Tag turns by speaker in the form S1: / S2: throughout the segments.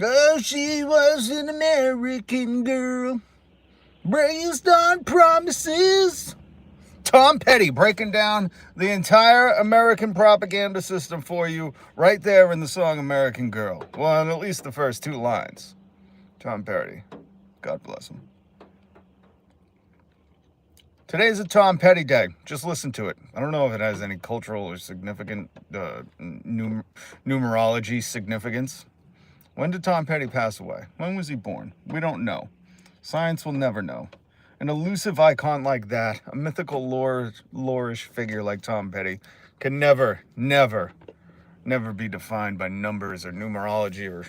S1: Oh, she was an American girl, raised on promises. Tom Petty breaking down the entire American propaganda system for you right there in the song American Girl. Well, in at least the first two lines. Tom Petty. God bless him. Today's a Tom Petty day. Just listen to it. I don't know if it has any cultural or significant numerology significance. When did Tom Petty pass away? When was he born? We don't know. Science will never know. An elusive icon like that, a mythical lore-ish figure like Tom Petty, can never be defined by numbers or numerology or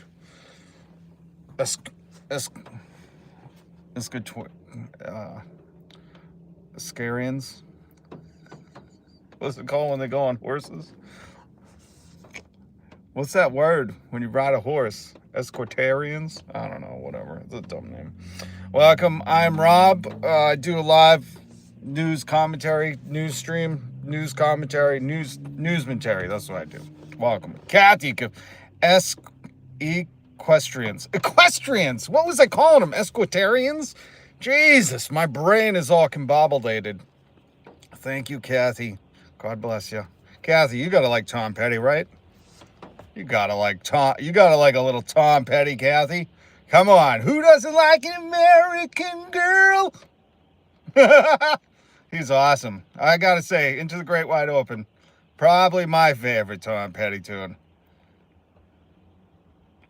S1: Ascarians. What's it called when they go on horses? What's that word when you ride a horse? Escortarians? I don't know, whatever. It's a dumb name. Welcome, I'm Rob. I do a live news commentary, news stream, news commentary, newsmentary. That's what I do. Welcome. Kathy, Equestrians. What was I calling them? Escortarians? Jesus, my brain is all combobulated. Thank you, Kathy. God bless you. Kathy, you gotta like Tom Petty, right? You gotta like a little Tom Petty, Kathy. Come on, who doesn't like an American Girl? He's awesome. I gotta say, Into the Great Wide Open, probably my favorite Tom Petty tune.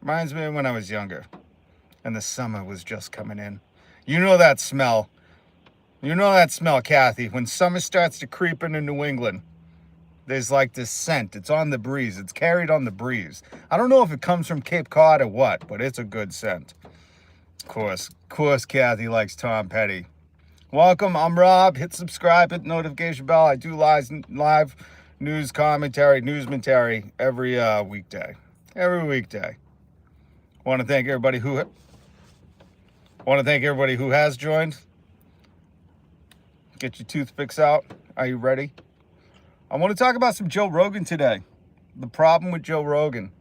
S1: Reminds me of when I was younger and the summer was just coming in. You know that smell. You know that smell, Kathy, when summer starts to creep into New England. There's like this scent. It's on the breeze. It's carried on the breeze. I don't know if it comes from Cape Cod or what, but it's a good scent. Of course, Kathy likes Tom Petty. Welcome, I'm Rob. Hit subscribe, hit the notification bell. I do live news commentary, newsmentary every weekday. Every weekday. Want to thank everybody who has joined. Get your toothpicks out. Are you ready? I want to talk about some Joe Rogan today. The problem with Joe Rogan.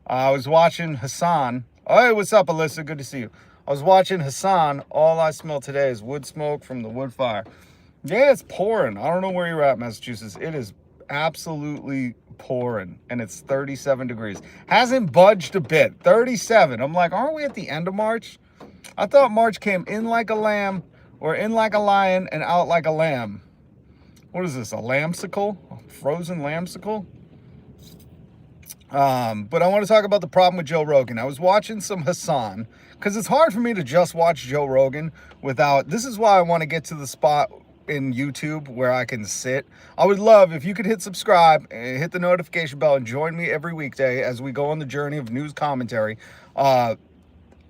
S1: I was watching Hassan. Oh, hey, what's up, Alyssa? Good to see you. I was watching Hassan. All I smell today is wood smoke from the wood fire. Yeah, it's pouring. I don't know where you're at, Massachusetts. It is absolutely pouring, and it's 37 degrees. Hasn't budged a bit. 37. I'm like, aren't we at the end of March? I thought March came in like a lamb, or in like a lion, and out like a lamb. What is this, a lambsicle? A frozen lambsicle? But I want to talk about the problem with Joe Rogan. I was watching some Hassan, because it's hard for me to just watch Joe Rogan without... This is why I want to get to the spot in YouTube where I can sit. I would love if you could hit subscribe and hit the notification bell and join me every weekday as we go on the journey of news commentary.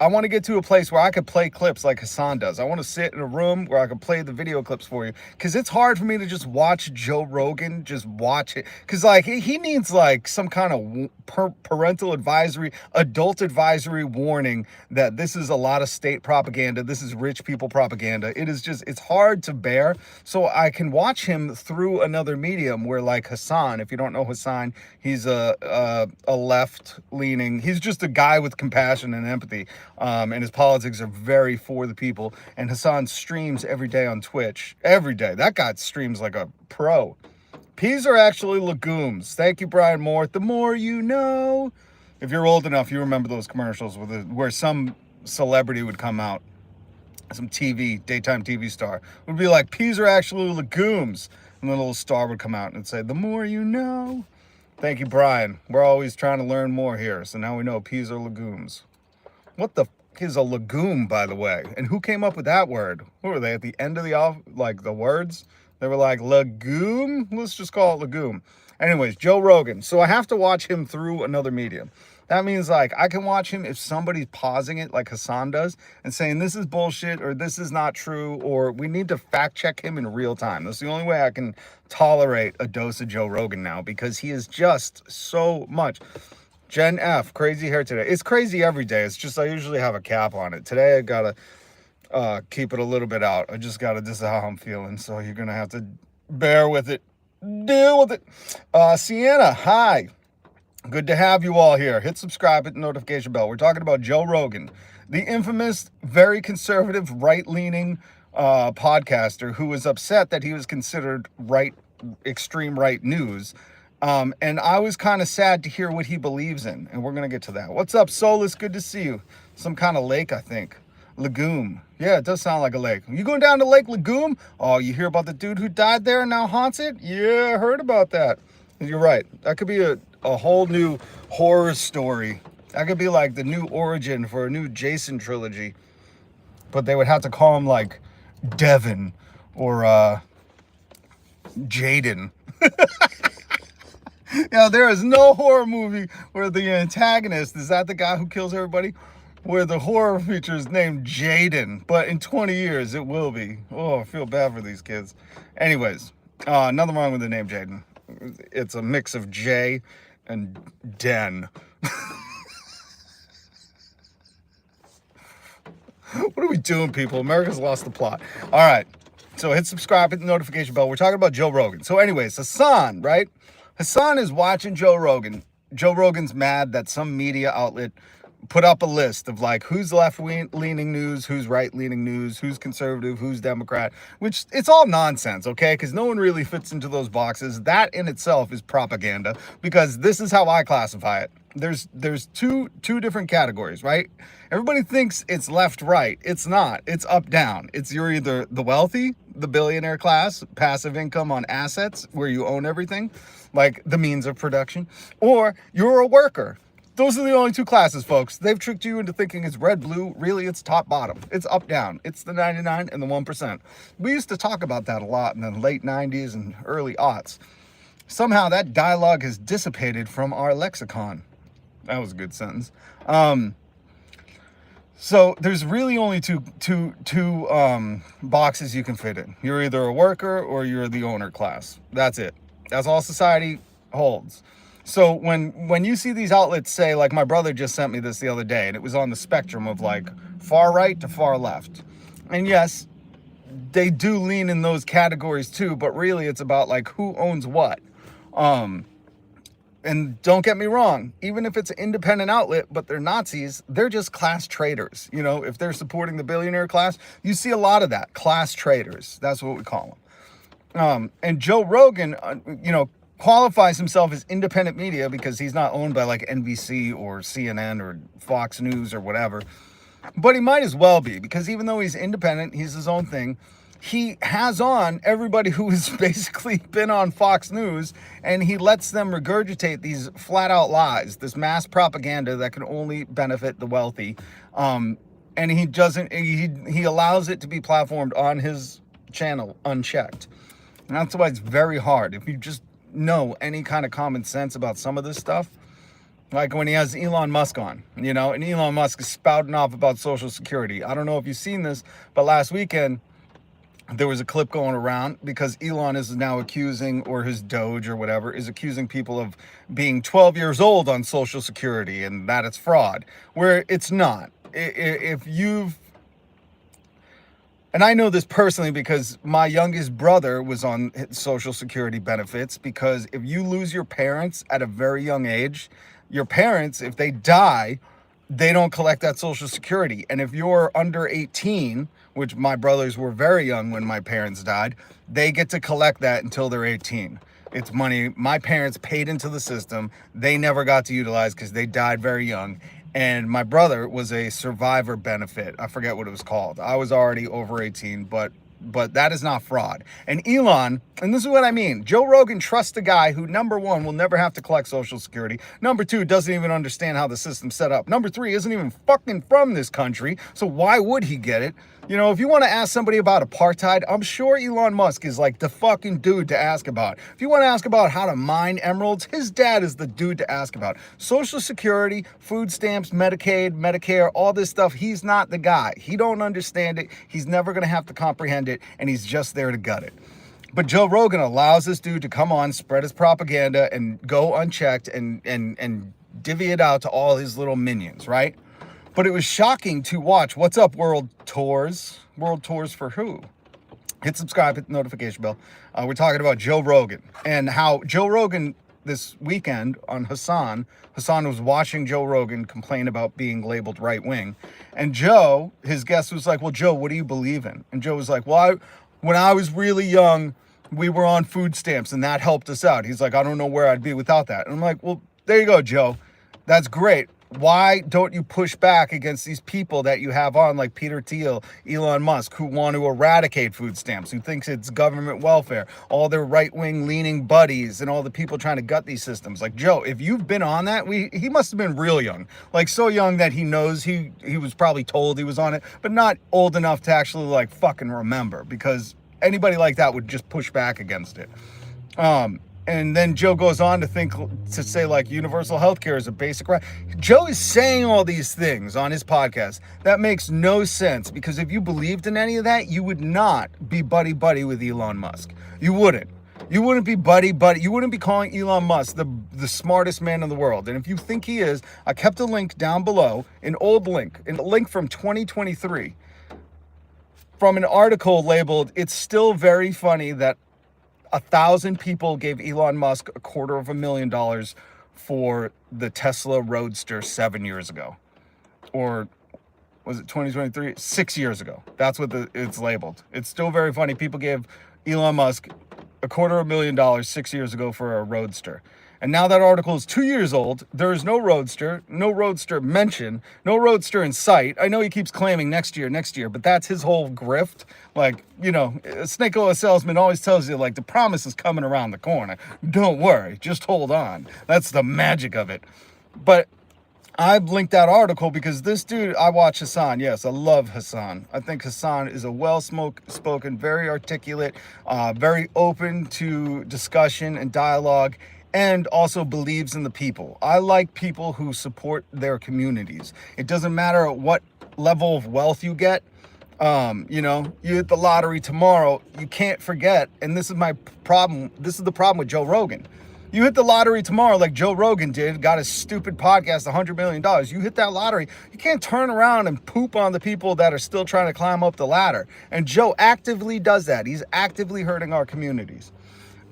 S1: I want to get to a place where I could play clips like Hassan does. I want to sit in a room where I can play the video clips for you. Because it's hard for me to just watch Joe Rogan, just watch it. Because, like, he needs, like, some kind of parental advisory, adult advisory warning that this is a lot of state propaganda. This is rich people propaganda. It is just, it's hard to bear. So I can watch him through another medium where, like, Hassan, if you don't know Hassan, he's a left-leaning, he's just a guy with compassion and empathy. And his politics are very for the people. And Hassan streams every day on Twitch. Every day. That guy streams like a pro. Peas are actually legumes. Thank you, Brian Moore. The more you know. If you're old enough, you remember those commercials where some celebrity would come out. Some daytime TV star. Would be like, peas are actually legumes. And the little star would come out and say, the more you know. Thank you, Brian. We're always trying to learn more here. So now we know peas are legumes. What the f is a legume, by the way? And who came up with that word? What were they, at the end of the words? They were like, legume? Let's just call it legume. Anyways, Joe Rogan. So I have to watch him through another medium. That means, like, I can watch him if somebody's pausing it like Hassan does and saying this is bullshit or this is not true or we need to fact check him in real time. That's the only way I can tolerate a dose of Joe Rogan now because he is just so much... Gen F, crazy hair today. It's crazy every day. It's just I usually have a cap on it. Today I gotta keep it a little bit out. This is how I'm feeling. So you're gonna have to bear with it. Deal with it. Sienna, hi. Good to have you all here. Hit subscribe, hit the notification bell. We're talking about Joe Rogan, the infamous, very conservative, right-leaning podcaster who was upset that he was considered extreme right news. And I was kind of sad to hear what he believes in, and we're going to get to that. What's up, Solus? Good to see you. Some kind of lake, I think. Lagoon. Yeah, it does sound like a lake. You going down to Lake Lagoon? Oh, you hear about the dude who died there and now haunts it? Yeah, I heard about that. You're right. That could be a whole new horror story. That could be like the new origin for a new Jason trilogy. But they would have to call him like Devin or Jaden. Yeah, there is no horror movie where the antagonist is that the guy who kills everybody, where the horror feature is named Jaden. But in 20 years, it will be. Oh, I feel bad for these kids. Anyways, nothing wrong with the name Jaden. It's a mix of J and Den. What are we doing, people? America's lost the plot. All right. So hit subscribe, hit the notification bell. We're talking about Joe Rogan. So anyways, Hassan, right? Hassan is watching Joe Rogan. Joe Rogan's mad that some media outlet put up a list of like who's left-leaning news, who's right-leaning news, who's conservative, who's Democrat, which it's all nonsense, okay? Because no one really fits into those boxes. That in itself is propaganda, because this is how I classify it. There's two different categories, right? Everybody thinks it's left-right. It's not. It's up-down. You're either the wealthy, the billionaire class, passive income on assets where you own everything, like the means of production, or you're a worker. Those are the only two classes, folks. They've tricked you into thinking it's red, blue. Really, it's top, bottom. It's up, down. It's the 99 and the 1%. We used to talk about that a lot in the late 90s and early aughts. Somehow that dialogue has dissipated from our lexicon. That was a good sentence. So there's really only two boxes you can fit in. You're either a worker or you're the owner class. That's it. That's all society holds. So when you see these outlets say, like my brother just sent me this the other day, and it was on the spectrum of like far right to far left. And yes, they do lean in those categories too, but really it's about like who owns what. And don't get me wrong, even if it's an independent outlet, but they're Nazis, they're just class traders. You know, if they're supporting the billionaire class, you see a lot of that, class traders. That's what we call them. And Joe Rogan, qualifies himself as independent media because he's not owned by like NBC or CNN or Fox News or whatever. But he might as well be, because even though he's independent, he's his own thing. He has on everybody who has basically been on Fox News, and he lets them regurgitate these flat out lies, this mass propaganda that can only benefit the wealthy. And he allows it to be platformed on his channel unchecked. And that's why it's very hard. If you just know any kind of common sense about some of this stuff, like when he has Elon Musk on, and Elon Musk is spouting off about Social Security. I don't know if you've seen this, but last weekend, there was a clip going around because Elon is now accusing, or his Doge or whatever, is accusing people of being 12 years old on Social Security and that it's fraud, where it's not. And I know this personally because my youngest brother was on Social Security benefits, because if you lose your parents at a very young age, your parents, if they die, they don't collect that Social Security. And if you're under 18, which my brothers were very young when my parents died, they get to collect that until they're 18. It's money my parents paid into the system. They never got to utilize because they died very young. And my brother was a survivor benefit. I forget what it was called. I was already over 18, but that is not fraud. And Elon, and this is what I mean, Joe Rogan trusts a guy who, number one, will never have to collect Social Security. Number two, doesn't even understand how the system's set up. Number three, isn't even fucking from this country, so why would he get it? If you want to ask somebody about apartheid, I'm sure Elon Musk is like the fucking dude to ask about. If you want to ask about how to mine emeralds, his dad is the dude to ask about. Social Security, food stamps, Medicaid, Medicare, all this stuff, he's not the guy. He don't understand it. He's never going to have to comprehend it, and he's just there to gut it. But Joe Rogan allows this dude to come on, spread his propaganda, and go unchecked and divvy it out to all his little minions, right? But it was shocking to watch. What's up, World Tours? World Tours for who? Hit subscribe, hit the notification bell. We're talking about Joe Rogan and how Joe Rogan this weekend on Hassan. Hassan was watching Joe Rogan complain about being labeled right wing. And Joe, his guest, was like, well, Joe, what do you believe in? And Joe was like, well, when I was really young, we were on food stamps and that helped us out. He's like, I don't know where I'd be without that. And I'm like, well, there you go, Joe. That's great. Why don't you push back against these people that you have on, like Peter Thiel, Elon Musk, who want to eradicate food stamps, who thinks it's government welfare, all their right-wing leaning buddies and all the people trying to gut these systems? Like, Joe, if you've been on that, he must have been real young, like so young that he knows he was probably told he was on it, but not old enough to actually like fucking remember, because anybody like that would just push back against it. And then Joe goes on to say like universal healthcare is a basic right. Joe is saying all these things on his podcast that makes no sense, because if you believed in any of that, you would not be buddy with Elon Musk. You wouldn't. You wouldn't be buddy. You wouldn't be calling Elon Musk the smartest man in the world. And if you think he is, I kept a link down below, a link from 2023, from an article labeled, "It's still very funny that 1,000 people gave Elon Musk $250,000 for the Tesla Roadster 7 years ago." Or was it 2023? 6 years ago. That's what it's labeled. It's still very funny. People gave Elon Musk $250,000 6 years ago for a Roadster. And now that article is 2 years old. There is no Roadster mention, no Roadster in sight. I know he keeps claiming next year, but that's his whole grift. Like, you know, a snake oil salesman always tells you, like, the promise is coming around the corner. Don't worry, just hold on. That's the magic of it. But I linked that article because this dude, I watch Hassan. Yes, I love Hassan. I think Hassan is a well-spoken, very articulate, very open to discussion and dialogue, and also believes in the people. I like people who support their communities. It doesn't matter what level of wealth you get. You know, you hit the lottery tomorrow, you can't forget, and this is my problem. This is the problem with Joe Rogan. You hit the lottery tomorrow like Joe Rogan did, got his stupid podcast, $100 million. You hit that lottery, you can't turn around and poop on the people that are still trying to climb up the ladder. And Joe actively does that. He's actively hurting our communities.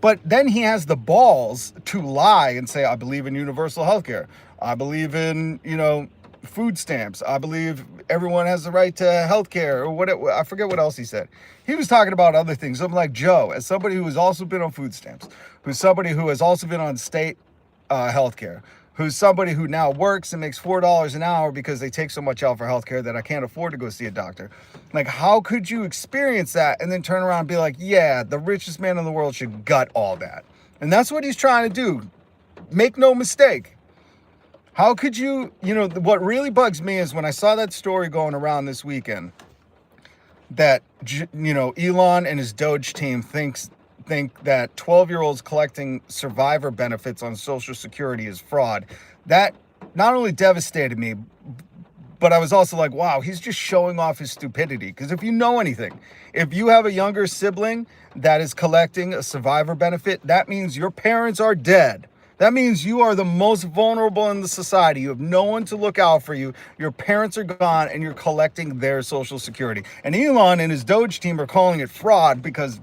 S1: But then he has the balls to lie and say, I believe in universal healthcare. I believe in, you know, food stamps. I believe everyone has the right to healthcare, or whatever. I forget what else he said. He was talking about other things. I'm like, Joe, as somebody who has also been on food stamps, who's somebody who has also been on state healthcare, who's somebody who now works and makes $4 an hour because they take so much out for healthcare that I can't afford to go see a doctor. Like, how could you experience that and then turn around and be like, yeah, the richest man in the world should gut all that? And that's what he's trying to do. Make no mistake. How could you, you know, what really bugs me is when I saw that story going around this weekend that, you know, Elon and his Doge team think that 12-year-olds collecting survivor benefits on Social Security is fraud. That not only devastated me, but I was also like, wow, he's just showing off his stupidity. Because if you know anything, if you have a younger sibling that is collecting a survivor benefit, that means your parents are dead. That means you are the most vulnerable in the society. You have no one to look out for you. Your parents are gone and you're collecting their Social Security. And Elon and his Doge team are calling it fraud because,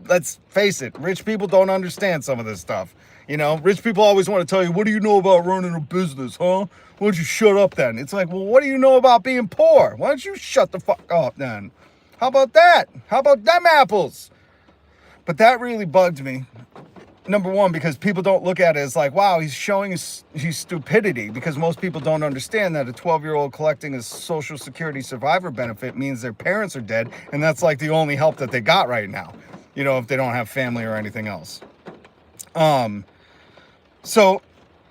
S1: let's face it, rich people don't understand some of this stuff. You know, rich people always want to tell you, what do you know about running a business, huh? Why don't you shut up then? It's like, well, what do you know about being poor? Why don't you shut the fuck up then? How about that? How about them apples? But that really bugged me. Number one, because people don't look at it as like, wow, he's showing his stupidity, because most people don't understand that a 12-year-old collecting a Social Security survivor benefit means their parents are dead, and that's like the only help that they got right now, you know, if they don't have family or anything else. So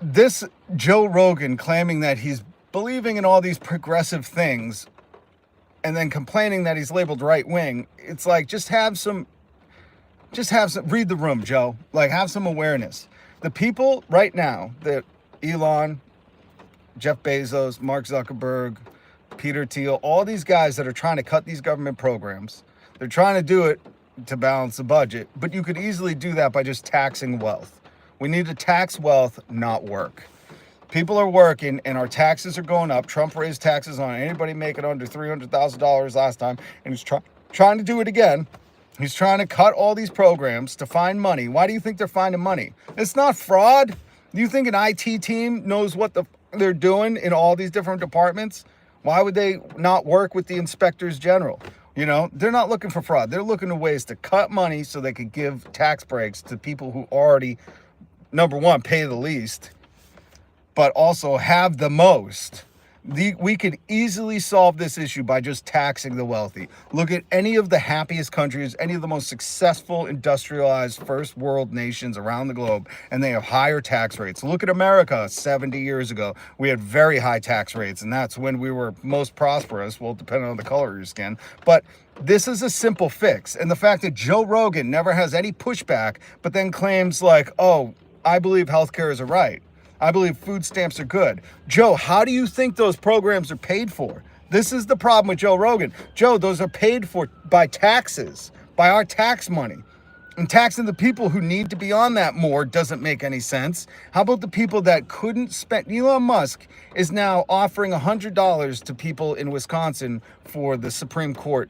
S1: this Joe Rogan claiming that he's believing in all these progressive things and then complaining that he's labeled right wing, it's like, just have some, read the room, Joe. Like, have some awareness. The people right now that Elon, Jeff Bezos, Mark Zuckerberg, Peter Thiel, all these guys that are trying to cut these government programs, they're trying to do it to balance the budget, but you could easily do that by just taxing wealth. We need to tax wealth, not work. People are working and our taxes are going up. Trump raised taxes on anybody making under $300,000 last time, and he's trying to do it again. He's trying to cut all these programs to find money. Why do you think they're finding money? It's not fraud. Do you think an IT team knows what they're doing in all these different departments? Why would they not work with the inspectors general? You know, they're not looking for fraud. They're looking for ways to cut money so they could give tax breaks to people who already, number one, pay the least, but also have the most. We could easily solve this issue by just taxing the wealthy. Look at any of the happiest countries, any of the most successful industrialized first world nations around the globe, and they have higher tax rates. Look at America 70 years ago. We had very high tax rates, and that's when we were most prosperous. Well, depending on the color of your skin. But this is a simple fix. And the fact that Joe Rogan never has any pushback, but then claims like, oh, I believe healthcare is a right. I believe food stamps are good. Joe, how do you think those programs are paid for? This is the problem with Joe Rogan. Joe, those are paid for by taxes, by our tax money. And taxing the people who need to be on that more doesn't make any sense. How about the people that couldn't spend? Elon Musk is now offering $100 to people in Wisconsin for the Supreme Court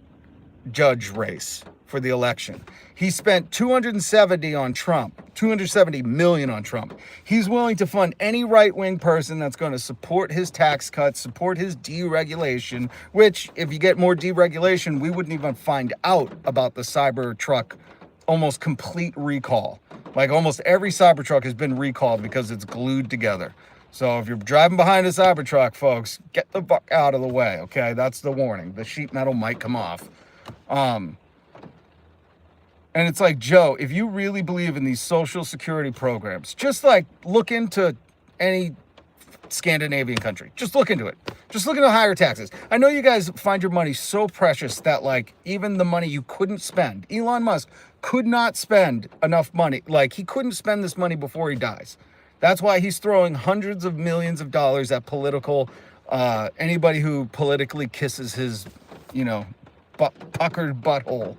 S1: judge race for the election. He spent 270 on Trump, 270 million on Trump. He's willing to fund any right-wing person that's going to support his tax cuts, support his deregulation, which if you get more deregulation, we wouldn't even find out about the Cybertruck almost complete recall. Like almost every Cybertruck has been recalled because it's glued together. So if you're driving behind a Cybertruck, folks, get the fuck out of the way, okay? That's the warning. The sheet metal might come off. And it's like, Joe, if you really believe in these social security programs, just like look into any Scandinavian country. Just look into it. Just look into higher taxes. I know you guys find your money so precious that like even the money you couldn't spend, Elon Musk could not spend enough money. Like he couldn't spend this money before he dies. That's why he's throwing hundreds of millions of dollars at anybody who politically kisses his, puckered butthole.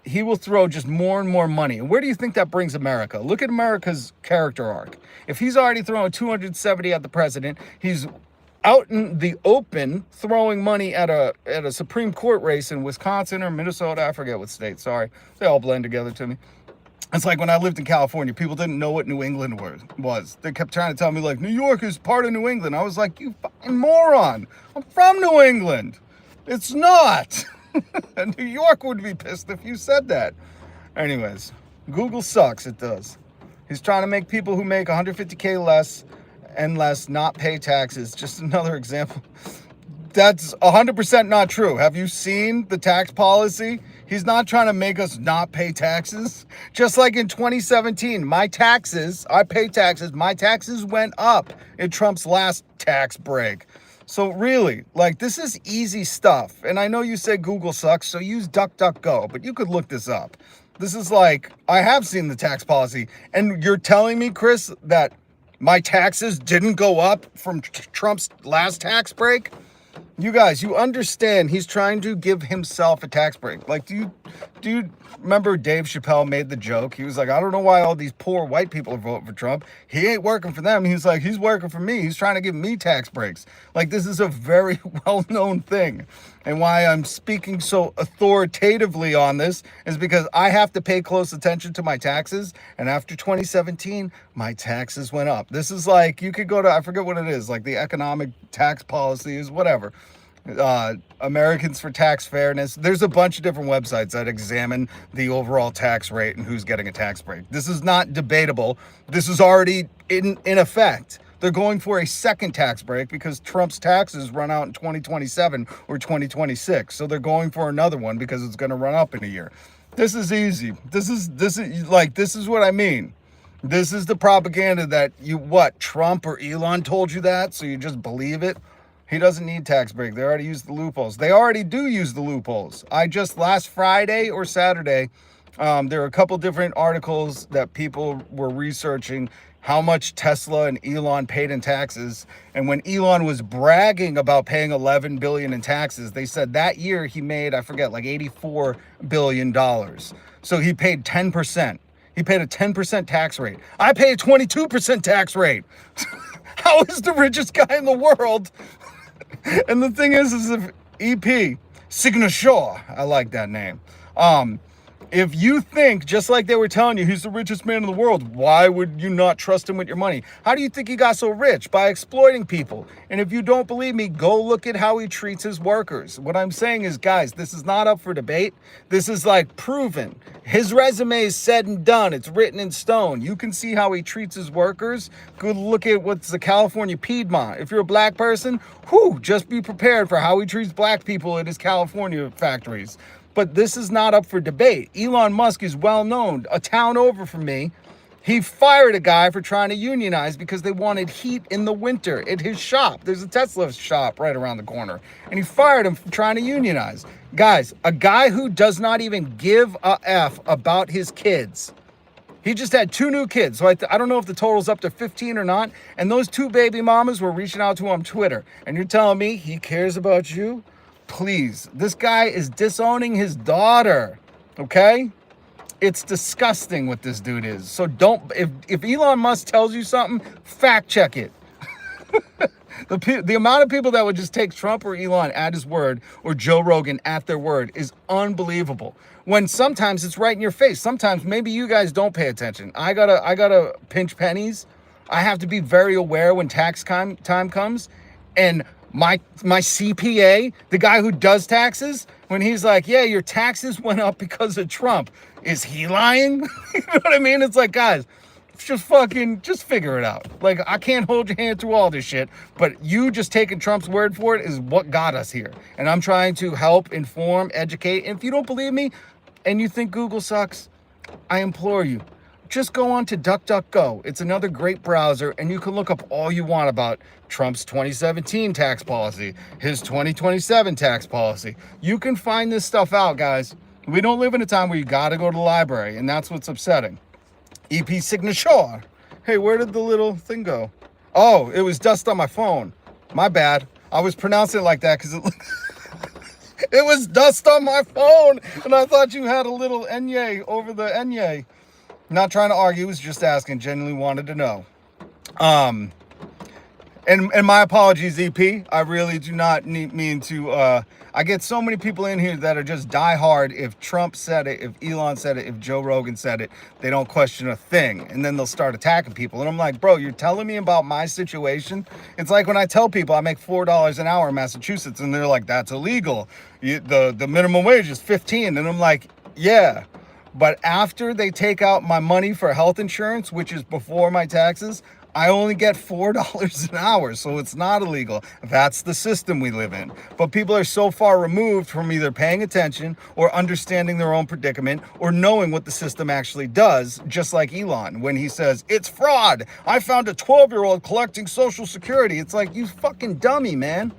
S1: He will throw just more and more money. And where do you think that brings America? Look at America's character arc. If he's already throwing 270 at the president, he's out in the open throwing money at a Supreme Court race in Wisconsin or Minnesota. I forget what state. Sorry. They all blend together to me. It's like when I lived in California, people didn't know what New England was. They kept trying to tell me like, New York is part of New England. I was like, you fucking moron. I'm from New England. It's not. New York would be pissed if you said that. Anyways, Google sucks. It does. He's trying to make people who make 150K less not pay taxes. Just another example. That's 100% not true. Have you seen the tax policy? He's not trying to make us not pay taxes. Just like in 2017, I pay taxes. My taxes went up in Trump's last tax break. So really, like this is easy stuff. And I know you said Google sucks, so use DuckDuckGo, but you could look this up. This is like, I have seen the tax policy. And you're telling me, Chris, that my taxes didn't go up from Trump's last tax break? You guys, you understand he's trying to give himself a tax break. Like, do you remember Dave Chappelle made the joke? He was like, I don't know why all these poor white people are voting for Trump. He ain't working for them. He's like, he's working for me. He's trying to give me tax breaks. Like, this is a very well-known thing. And why I'm speaking so authoritatively on this is because I have to pay close attention to my taxes. And after 2017, my taxes went up. This is like, you could go to, I forget what it is, like the economic tax policies, whatever. Americans for Tax Fairness. There's a bunch of different websites that examine the overall tax rate and who's getting a tax break. This is not debatable. This is already in effect. They're going for a second tax break because Trump's taxes run out in 2027 or 2026. So they're going for another one because it's going to run up in a year. This is easy. This is what I mean. This is the propaganda that Trump or Elon told you that, so you just believe it. He doesn't need tax break. They already use the loopholes. They already do use the loopholes. Last Friday or Saturday, there were a couple different articles that people were researching how much Tesla and Elon paid in taxes. And when Elon was bragging about paying $11 billion in taxes, they said that year he made, I forget, like $84 billion. So he paid 10%. He paid a 10% tax rate. I pay a 22% tax rate. How is the richest guy in the world? And the thing is if EP, Signature, I like that name. If you think, just like they were telling you, he's the richest man in the world, why would you not trust him with your money? How do you think he got so rich? By exploiting people. And if you don't believe me, go look at how he treats his workers. What I'm saying is, guys, this is not up for debate. This is like proven. His resume is said and done. It's written in stone. You can see how he treats his workers. Go look at what's the California Piedmont. If you're a black person, just be prepared for how he treats black people at his California factories. But this is not up for debate. Elon Musk is well known. A town over from me, he fired a guy for trying to unionize because they wanted heat in the winter at his shop. There's a Tesla shop right around the corner. And he fired him for trying to unionize. Guys, a guy who does not even give a F about his kids. He just had 2 new kids. So I don't know if the total's up to 15 or not. And those 2 baby mamas were reaching out to him on Twitter. And you're telling me he cares about you? Please, this guy is disowning his daughter, okay? It's disgusting what this dude is. So if Elon Musk tells you something, fact check it. The amount of people that would just take Trump or Elon at his word, or Joe Rogan at their word, is unbelievable. When sometimes it's right in your face. Sometimes maybe you guys don't pay attention. I gotta pinch pennies. I have to be very aware when tax time comes. And my CPA, the guy who does taxes, when he's like, yeah, your taxes went up because of Trump, is he lying? You know what I mean? It's like, guys, just figure it out. Like, I can't hold your hand through all this shit, but you just taking Trump's word for it is what got us here. And I'm trying to help, inform, educate. And if you don't believe me and you think Google sucks, I implore you, just go on to DuckDuckGo. It's another great browser, and you can look up all you want about Trump's 2017 tax policy, his 2027 tax policy. You can find this stuff out, guys. We don't live in a time where you got to go to the library, and that's what's upsetting. EP signature. Hey, where did the little thing go? Oh, it was dust on my phone. My bad. I was pronouncing it like that because it was dust on my phone, and I thought you had a little enye over the enye. Not trying to argue, was just asking, genuinely wanted to know. And my apologies, EP. I really do not mean to, I get so many people in here that are just diehard. If Trump said it, if Elon said it, if Joe Rogan said it, they don't question a thing. And then they'll start attacking people. And I'm like, bro, you're telling me about my situation? It's like when I tell people I make $4 an hour in Massachusetts, and they're like, that's illegal. The minimum wage is 15. And I'm like, yeah. But after they take out my money for health insurance, which is before my taxes, I only get $4 an hour, so it's not illegal. That's the system we live in. But people are so far removed from either paying attention or understanding their own predicament or knowing what the system actually does, just like Elon, when he says, it's fraud. I found a 12-year-old collecting Social Security. It's like, you fucking dummy, man.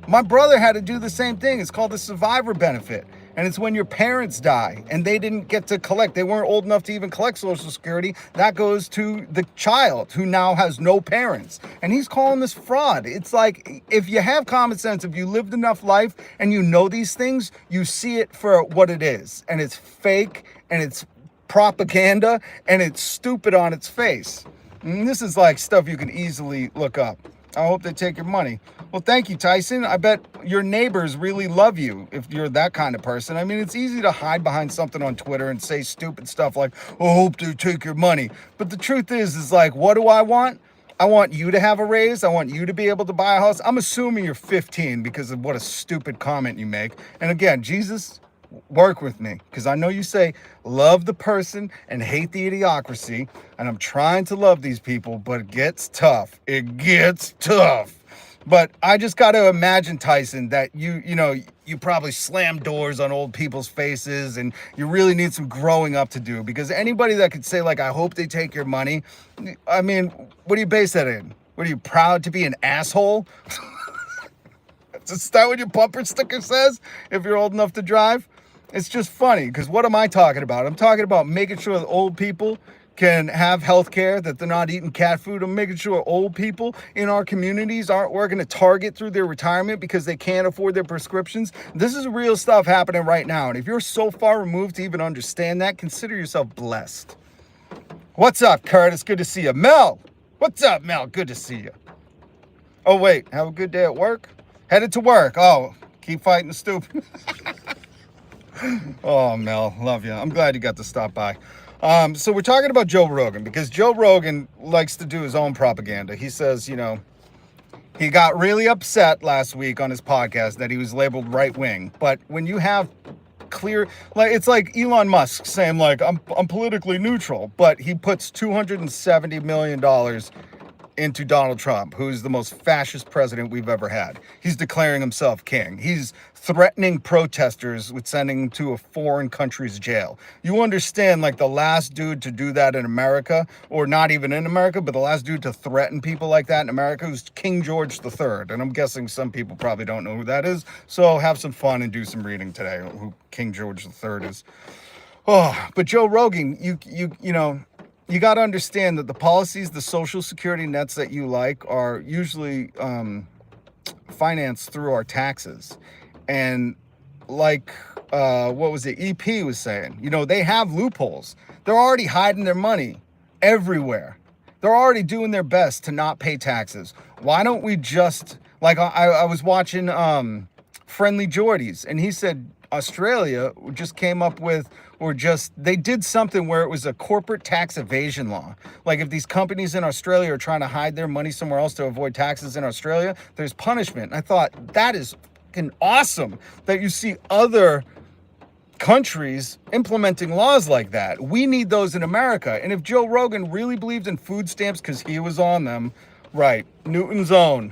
S1: My brother had to do the same thing. It's called the survivor benefit. And it's when your parents die and they didn't get to collect. They weren't old enough to even collect Social Security. That goes to the child who now has no parents. And he's calling this fraud. It's like, if you have common sense, if you lived enough life and you know these things, you see it for what it is. And it's fake and it's propaganda and it's stupid on its face. And this is like stuff you can easily look up. I hope they take your money. Well, thank you, Tyson. I bet your neighbors really love you if you're that kind of person. I mean, it's easy to hide behind something on Twitter and say stupid stuff like, I hope they take your money. But the truth is like, what do I want? I want you to have a raise. I want you to be able to buy a house. I'm assuming you're 15 because of what a stupid comment you make. And again, Jesus, work with me, because I know you say love the person and hate the idiocracy, and I'm trying to love these people, but it gets tough. It gets tough. But I just got to imagine, Tyson, that you probably slam doors on old people's faces, and you really need some growing up to do, because anybody that could say, like, I hope they take your money, I mean, what do you base that in? What, are you proud to be an asshole? Is that what your bumper sticker says if you're old enough to drive? It's just funny, because what am I talking about? I'm talking about making sure that old people can have health care, that they're not eating cat food. I'm making sure old people in our communities aren't working at Target through their retirement because they can't afford their prescriptions. This is real stuff happening right now. And if you're so far removed to even understand that, consider yourself blessed. What's up, Kurt? It's good to see you. Mel! What's up, Mel? Good to see you. Oh, wait. Have a good day at work? Headed to work. Oh, keep fighting the stupid. Oh, Mel, love you. I'm glad you got to stop by. So we're talking about Joe Rogan because Joe Rogan likes to do his own propaganda. He says, he got really upset last week on his podcast that he was labeled right wing. But when you have clear, like, it's like Elon Musk saying, like, I'm politically neutral, but he puts $270 million into Donald Trump, who's the most fascist president we've ever had. He's declaring himself king. He's threatening protesters with sending them to a foreign country's jail. You understand, like, the last dude to do that in America, or not even in America, but the last dude to threaten people like that in America was King George III. And I'm guessing some people probably don't know who that is. So have some fun and do some reading today, who King George III is. Oh, but Joe Rogan, you got to understand that the policies, the social security nets that you like are usually financed through our taxes. And like, what was it? EP was saying, they have loopholes. They're already hiding their money everywhere. They're already doing their best to not pay taxes. Why don't we just, like, I was watching Friendly Jordies, and he said Australia just came up with, they did something where it was a corporate tax evasion law. Like, if these companies in Australia are trying to hide their money somewhere else to avoid taxes in Australia, there's punishment. And I thought, that is fucking awesome that you see other countries implementing laws like that. We need those in America. And if Joe Rogan really believed in food stamps because he was on them, right, Newton's own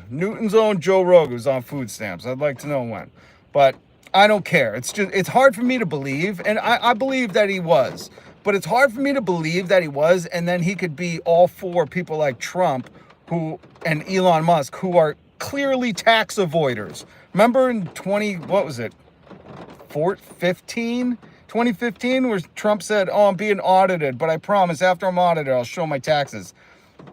S1: Joe Rogan was on food stamps. I'd like to know when. But I don't care. It's hard for me to believe, and I believe that he was, but it's hard for me to believe that he was, and then he could be all for people like Trump and Elon Musk, who are clearly tax avoiders. Remember in 2015, where Trump said, "Oh, I'm being audited, but I promise after I'm audited, I'll show my taxes."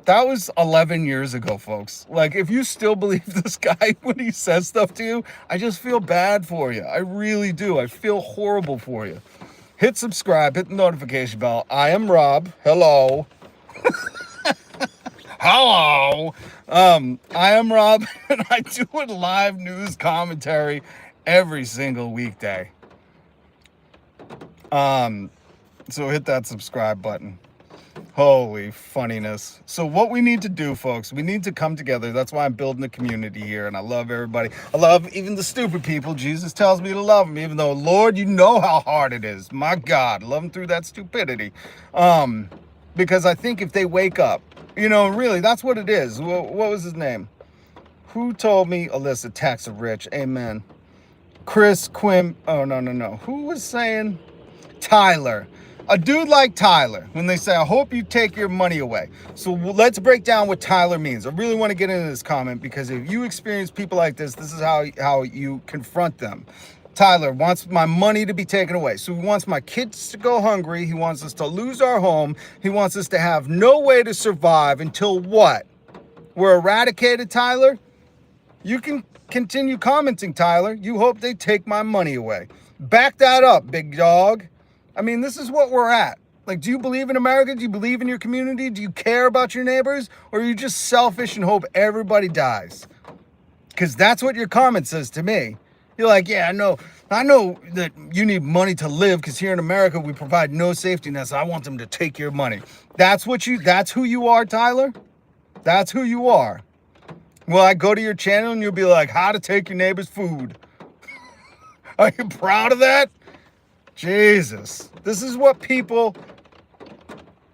S1: That was 11 years ago, folks. Like, if you still believe this guy when he says stuff to you, I just feel bad for you. I really do. I feel horrible for you. Hit subscribe, hit the notification bell. I am Rob. Hello. Hello. I am Rob, and I do a live news commentary every single weekday. So hit that subscribe button. Holy funniness. So what we need to do, folks, we need to come together. That's why I'm building a community here, and I love everybody. I love even the stupid people. Jesus tells me to love them, even though, Lord, you know how hard it is. My God, love them through that stupidity. Because I think if they wake up, really, that's what it is. What was his name? Who told me? Alyssa, tax the rich. Amen. Chris Quim. Oh, no. Who was saying? Tyler. A dude like Tyler, when they say, I hope you take your money away. So let's break down what Tyler means. I really want to get into this comment, because if you experience people like this is how you confront them. Tyler wants my money to be taken away. So he wants my kids to go hungry. He wants us to lose our home. He wants us to have no way to survive until what? We're eradicated, Tyler? You can continue commenting, Tyler. You hope they take my money away. Back that up, big dog. I mean, this is what we're at. Like, do you believe in America? Do you believe in your community? Do you care about your neighbors? Or are you just selfish and hope everybody dies? Because that's what your comment says to me. You're like, yeah, I know that you need money to live, because here in America, we provide no safety nets. I want them to take your money. That's who you are, Tyler? That's who you are. Well, I go to your channel and you'll be like, how to take your neighbor's food. Are you proud of that? Jesus, this is what people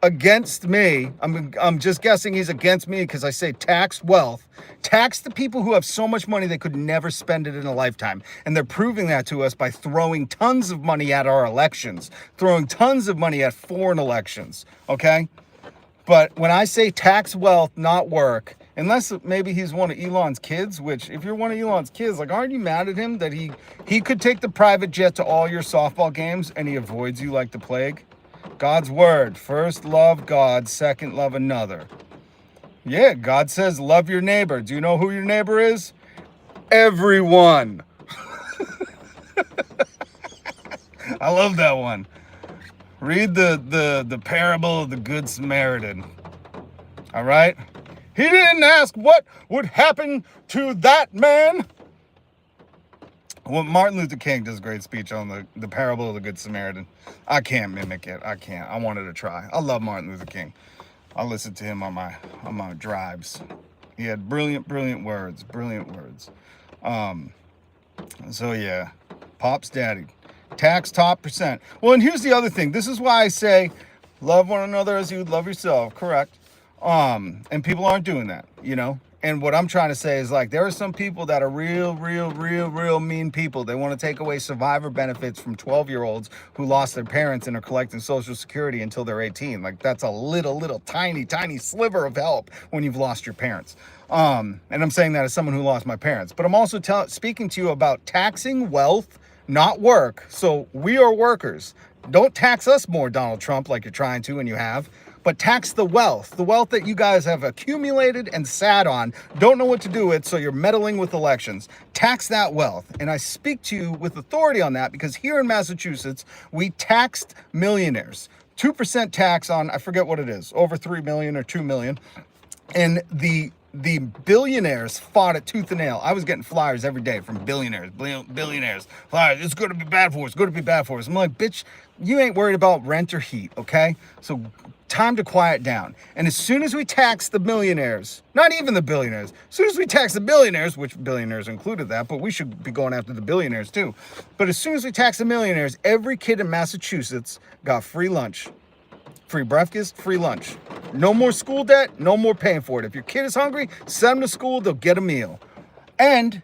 S1: against me. I'm just guessing he's against me because I say tax wealth. Tax the people who have so much money they could never spend it in a lifetime. And they're proving that to us by throwing tons of money at our elections, throwing tons of money at foreign elections, okay? But when I say tax wealth, not work, unless maybe he's one of Elon's kids, which if you're one of Elon's kids, like, aren't you mad at him that he could take the private jet to all your softball games and he avoids you like the plague? God's word, first love God, second love another. Yeah, God says love your neighbor. Do you know who your neighbor is? Everyone. I love that one. Read the parable of the Good Samaritan. All right? He didn't ask what would happen to that man. Well, Martin Luther King does a great speech on the parable of the Good Samaritan. I can't mimic it. I can't. I wanted to try. I love Martin Luther King. I listened to him on my drives. He had brilliant words. Brilliant words. So yeah, Pop's daddy. Tax top percent. Well, and here's the other thing. This is why I say love one another as you would love yourself. Correct. And people aren't doing that, you know? And what I'm trying to say is, like, there are some people that are real mean people. They want to take away survivor benefits from 12-year-olds who lost their parents and are collecting Social Security until they're 18. Like, that's a little tiny sliver of help when you've lost your parents. And I'm saying that as someone who lost my parents. But I'm also speaking to you about taxing wealth, not work. So we are workers. Don't tax us more, Donald Trump, like you're trying to and you have. But tax the wealth that you guys have accumulated and sat on, don't know what to do with, so you're meddling with elections. Tax that wealth. And I speak to you with authority on that because here in Massachusetts, we taxed millionaires. 2% tax on, I forget what it is, over 3 million or 2 million. And the billionaires fought it tooth and nail. I was getting flyers every day from billionaires. Flyers, it's going to be bad for us, going to be bad for us. I'm like, bitch, you ain't worried about rent or heat, okay? So time to quiet down. And as soon as we tax the millionaires, not even the billionaires, as soon as we tax the billionaires, which billionaires included that, but we should be going after the billionaires too. But as soon as we tax the millionaires, every kid in Massachusetts got free lunch. Free breakfast, free lunch. No more school debt, no more paying for it. If your kid is hungry, send them to school, they'll get a meal. And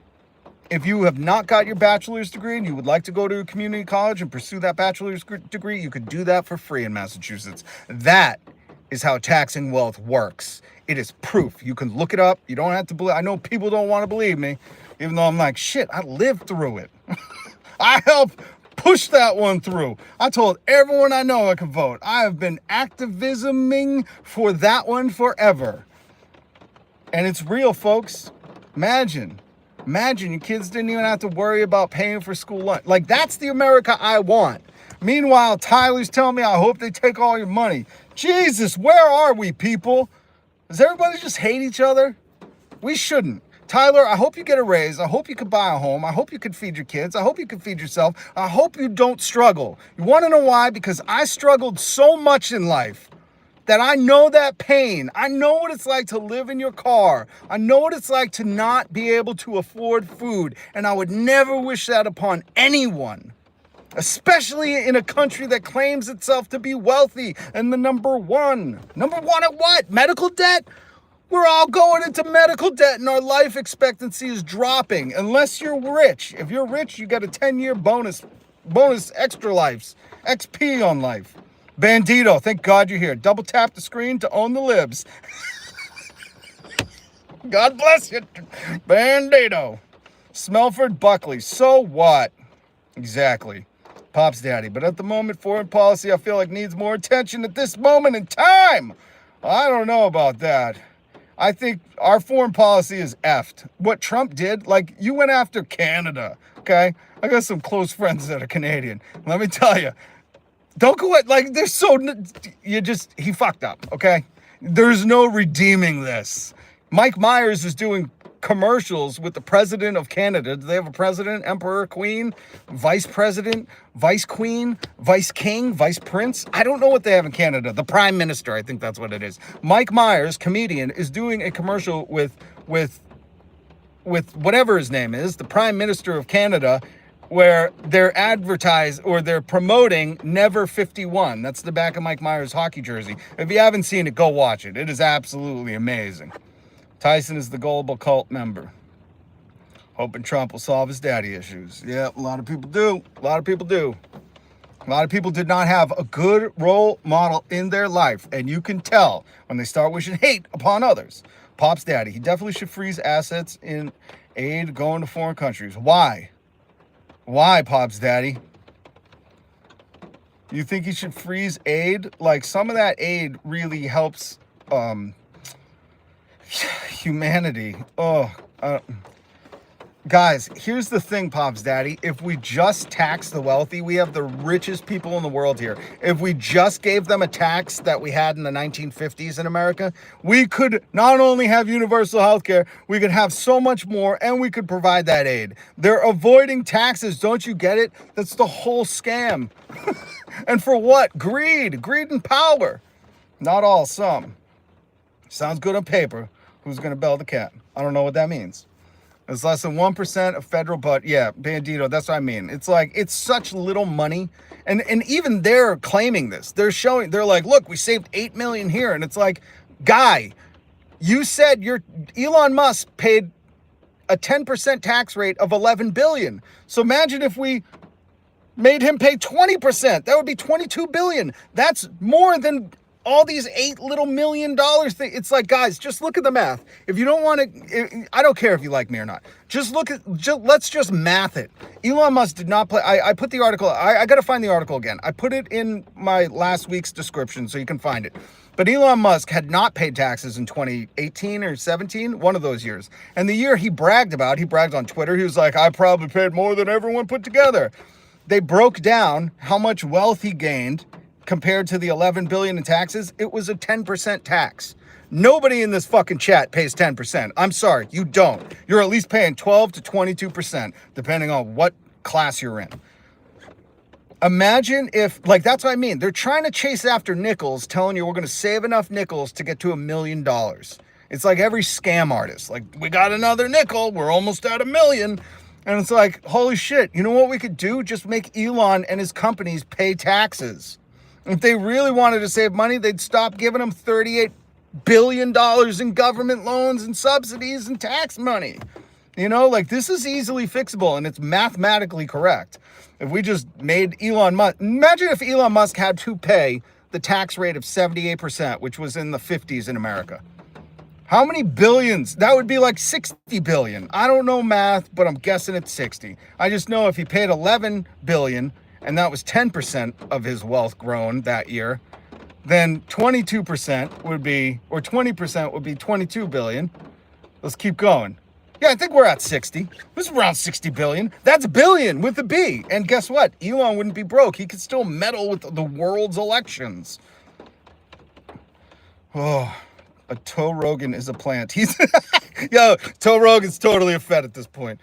S1: if you have not got your bachelor's degree and you would like to go to a community college and pursue that bachelor's degree, you could do that for free in Massachusetts. That is how taxing wealth works. It is proof. You can look it up. You don't have to believe. I know people don't want to believe me, even though I'm like, shit, I lived through it. I helped push that one through. I told everyone I know I could vote. I have been activisming for that one forever. And it's real, folks. Imagine your kids didn't even have to worry about paying for school lunch. Like, that's the America I want. Meanwhile, Tyler's telling me, I hope they take all your money. Jesus, where are we, people? Does everybody just hate each other? We shouldn't. Tyler, I hope you get a raise. I hope you could buy a home. I hope you could feed your kids. I hope you could feed yourself. I hope you don't struggle. You want to know why? Because I struggled so much in life that I know that pain. I know what it's like to live in your car. I know what it's like to not be able to afford food. And I would never wish that upon anyone, especially in a country that claims itself to be wealthy and the number one. Number one at what? Medical debt? We're all going into medical debt and our life expectancy is dropping unless you're rich. If you're rich, you get a 10-year bonus extra lives, XP on life. Bandito, thank God you're here. Double tap the screen to own the libs. God bless you. Bandito. Smelford Buckley, so what? Exactly. Pop's daddy. But at the moment, foreign policy, I feel like needs more attention at this moment in time. I don't know about that. I think our foreign policy is effed. What Trump did, like, you went after Canada, okay? I got some close friends that are Canadian. Let me tell you, don't go at, like, they're so, he fucked up, okay? There's no redeeming this. Mike Myers is doing commercials with the president of Canada. Do they have a president, emperor, queen, vice president, vice queen, vice king, vice prince? I don't know what they have in Canada. The prime minister, I think that's what it is. Mike Myers, comedian, is doing a commercial with whatever his name is, the prime minister of Canada, where they're they're promoting Never 51. That's the back of Mike Myers' hockey jersey. If you haven't seen it, go watch it. It is absolutely amazing. Tyson is the gullible cult member. Hoping Trump will solve his daddy issues. Yeah, a lot of people do. A lot of people do. A lot of people did not have a good role model in their life. And you can tell when they start wishing hate upon others. Pop's daddy, he definitely should freeze assets in aid going to foreign countries. Why? Why, Pop's daddy? You think he should freeze aid? Like, some of that aid really helps humanity. Guys, here's the thing, Pops Daddy. If we just tax the wealthy, we have the richest people in the world here. If we just gave them a tax that we had in the 1950s in America, we could not only have universal health care, we could have so much more, and we could provide that aid. They're avoiding taxes. Don't you get it? That's the whole scam. And for what? Greed and power. Not all, some. Sounds good on paper. Who's going to bell the cat? I don't know what that means. It's less than 1% of federal, but yeah, Bandito, that's what I mean. It's like, it's such little money. And even they're claiming this. They're like, look, we saved 8 million here. And it's like, guy, you said Elon Musk paid a 10% tax rate of 11 billion. So imagine if we made him pay 20%. That would be 22 billion. That's more than all these $8 little million things. It's like, guys, just look at the math. If you don't want to, I don't care if you like me or not. Let's just math it. Elon Musk did not play. I put the article. I got to find the article again. I put it in my last week's description so you can find it. But Elon Musk had not paid taxes in 2018 or 17, one of those years. And the year he bragged on Twitter. He was like, I probably paid more than everyone put together. They broke down how much wealth he gained compared to the 11 billion in taxes. It was a 10% tax. Nobody in this fucking chat pays 10%. I'm sorry, you don't. You're at least paying 12 to 22%, depending on what class you're in. Imagine if, like, that's what I mean. They're trying to chase after nickels, telling you we're going to save enough nickels to get to $1 million. It's like every scam artist. Like, we got another nickel. We're almost at $1 million. And it's like, holy shit. You know what we could do? Just make Elon and his companies pay taxes. If they really wanted to save money, they'd stop giving them $38 billion in government loans and subsidies and tax money. You know, like, this is easily fixable and it's mathematically correct. If we just made Elon Musk, imagine if Elon Musk had to pay the tax rate of 78%, which was in the 50s in America. How many billions? That would be like 60 billion. I don't know math, but I'm guessing it's 60. I just know if he paid 11 billion, and that was 10% of his wealth grown that year, then 22% would be, or 20% would be 22 billion. Let's keep going. Yeah, I think we're at 60. This is around 60 billion. That's billion with a B. And guess what? Elon wouldn't be broke. He could still meddle with the world's elections. Oh, a Joe Rogan is a plant. He's, yo, Joe Rogan's totally a Fed at this point.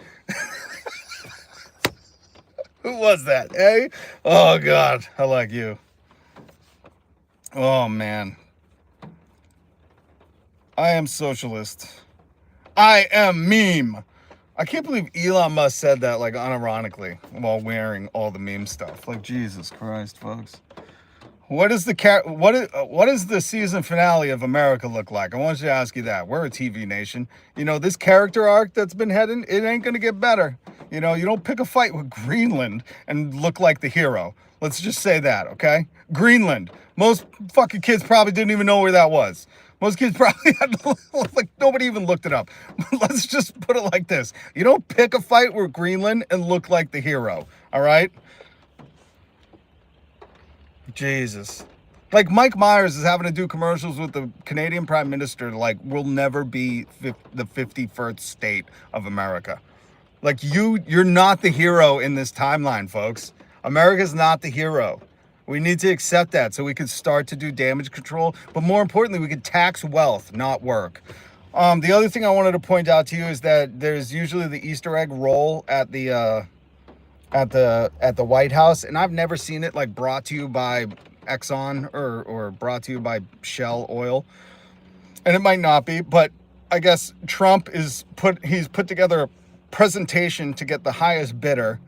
S1: Who was that, eh? Oh, God, I like you. Oh, man. I am socialist. I am meme. I can't believe Elon Musk said that, like, unironically while wearing all the meme stuff. Like, Jesus Christ, folks. What is the season finale of America look like? I want you to ask you that. We're a TV nation. You know, this character arc that's been heading, it ain't going to get better. You know, you don't pick a fight with Greenland and look like the hero. Let's just say that, okay? Greenland. Most fucking kids probably didn't even know where that was. Most kids probably had to, like, nobody even looked it up. Let's just put it like this. You don't pick a fight with Greenland and look like the hero, all right? Jesus. Like, Mike Myers is having to do commercials with the Canadian Prime Minister, like, we'll never be the 51st state of America. Like, you're not the hero in this timeline, folks. America's not the hero. We need to accept that so we can start to do damage control. But more importantly, we can tax wealth, not work. The other thing I wanted to point out to you is that there's usually the Easter egg roll at the White House, and I've never seen it like brought to you by Exxon or brought to you by Shell Oil, and it might not be, but I guess Trump he's put together a presentation to get the highest bidder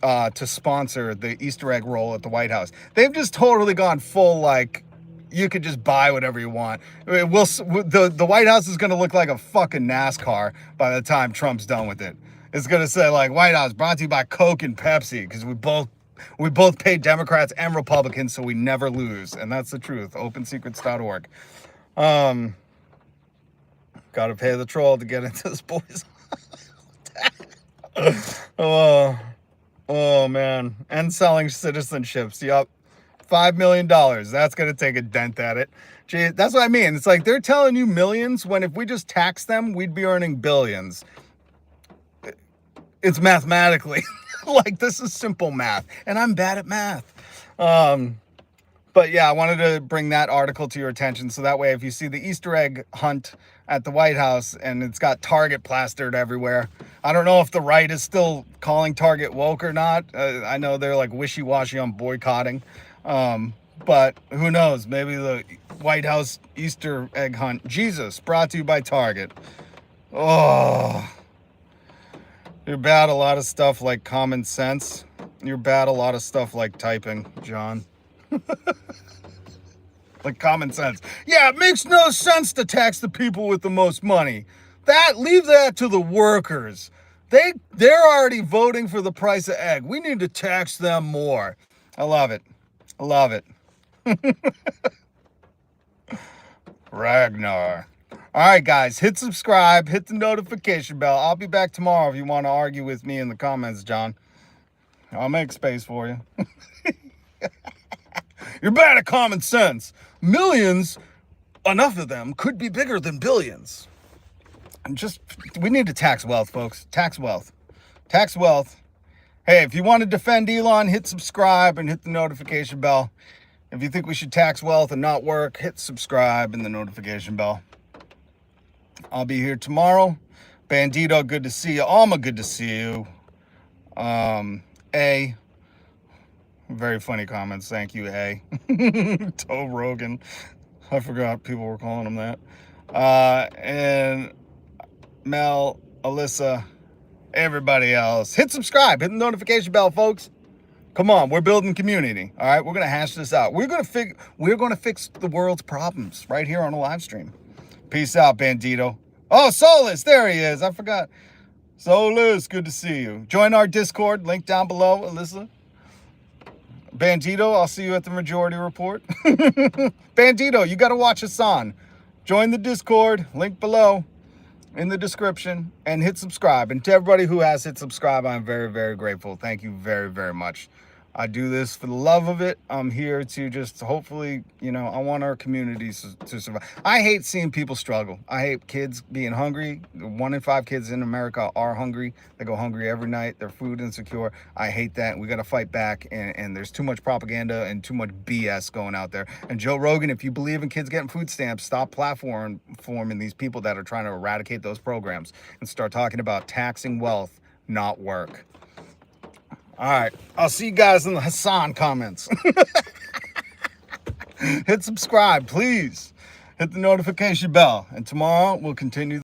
S1: to sponsor the Easter egg roll at the White House. They've just totally gone full, like, you could just buy whatever you want. The White House is going to look like a fucking NASCAR by the time Trump's done with it. It's going to say, like, White House brought to you by Coke and Pepsi, because we both pay Democrats and Republicans, so we never lose. And that's the truth. OpenSecrets.org. Got to pay the troll to get into this boys. Oh, man. And selling citizenships. Yup. $5 million. That's going to take a dent at it. Gee, that's what I mean. It's like they're telling you millions when if we just tax them, we'd be earning billions. it's mathematically. Like, this is simple math, and I'm bad at math. But yeah, I wanted to bring that article to your attention, so that way if you see the Easter egg hunt at the White House and it's got Target plastered everywhere, I don't know if the right is still calling Target woke or not. I know they're like wishy-washy on boycotting, but who knows? Maybe the White House Easter egg hunt. Jesus, brought to you by Target. Oh, you're bad a lot of stuff like common sense. You're bad a lot of stuff like typing, John. Like common sense. Yeah, it makes no sense to tax the people with the most money. Leave that to the workers. They're already voting for the price of egg. We need to tax them more. I love it. I love it. Ragnar. All right, guys, hit subscribe, hit the notification bell. I'll be back tomorrow if you want to argue with me in the comments, John. I'll make space for you. You're bad at common sense. Millions, enough of them, could be bigger than billions. We need to tax wealth, folks. Tax wealth. Tax wealth. Hey, if you want to defend Elon, hit subscribe and hit the notification bell. If you think we should tax wealth and not work, hit subscribe and the notification bell. I'll be here tomorrow. Bandito, good to see you. Alma, good to see you. A. Very funny comments. Thank you, A. Joe Rogan. I forgot people were calling him that. And Mel, Alyssa, everybody else. Hit subscribe. Hit the notification bell, folks. Come on, we're building community. All right, we're gonna hash this out. We're gonna fix the world's problems right here on a live stream. Peace out, Bandito. Oh, Solus, there he is. I forgot. Solus, good to see you. Join our Discord, link down below, Alyssa. Bandito, I'll see you at the Majority Report. Bandito, you got to watch Hassan. Join the Discord, link below in the description, and hit subscribe. And to everybody who has hit subscribe, I'm very, very grateful. Thank you very, very much. I do this for the love of it. I'm here to just hopefully, I want our communities to survive. I hate seeing people struggle. I hate kids being hungry. 1 in 5 kids in America are hungry. They go hungry every night. They're food insecure. I hate that. We got to fight back. And there's too much propaganda and too much BS going out there. And Joe Rogan, if you believe in kids getting food stamps, stop platforming these people that are trying to eradicate those programs and start talking about taxing wealth, not work. All right, I'll see you guys in the Hassan comments. Hit subscribe, please. Hit the notification bell. And tomorrow we'll continue.